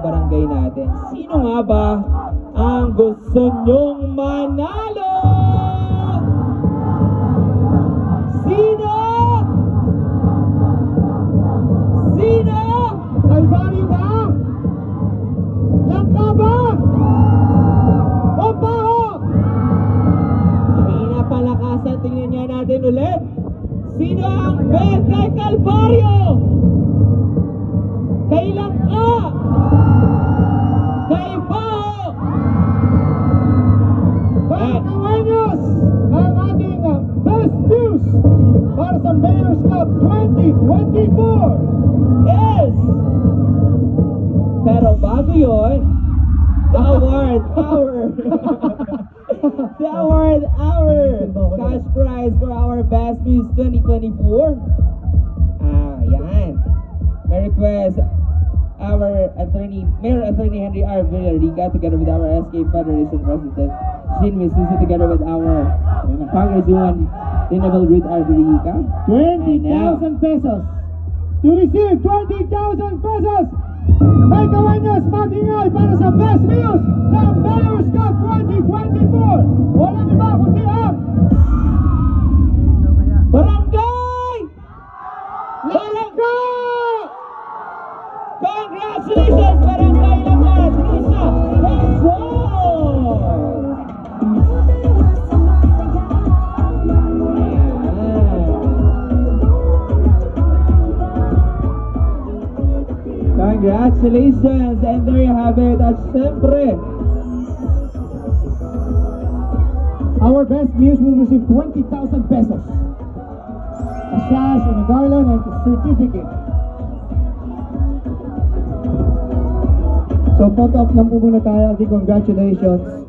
barangay natin. Sino nga ba ang gusto nyong manalo? Sino? Sino? Kalbaryo ba? Langka ba? O Baho? Mahina palakasan, tingnan niya natin ulit. Sino ang bet kay Kalbaryo? Kay Langka? Kay Baho? Bangkawenyos, ang ating best news para sa Mayor's Cup 2024. Yes! Pero bago yun, the award hour cash prize for our Best News 2024. Yan. May request our Mayor Attorney Henry R. Villarica together with our SK Federation President Jean Misusi together with our Congresswoman Honorable Ruth R. Villarica. 20,000 pesos. To receive 20,000 pesos. May Kawenyos, mag-ingay para sa Best News ng Mayor's Cup 2024. Walang iba kundi ang Barangay! Langka! Congratulations, Barangay Langka! Lisa, let's go! Congratulations! And there you have it. At syempre, our Best News will receive 20,000 pesos. A sash and a garland and a certificate. So, photo up lang po muna tayo. Congratulations.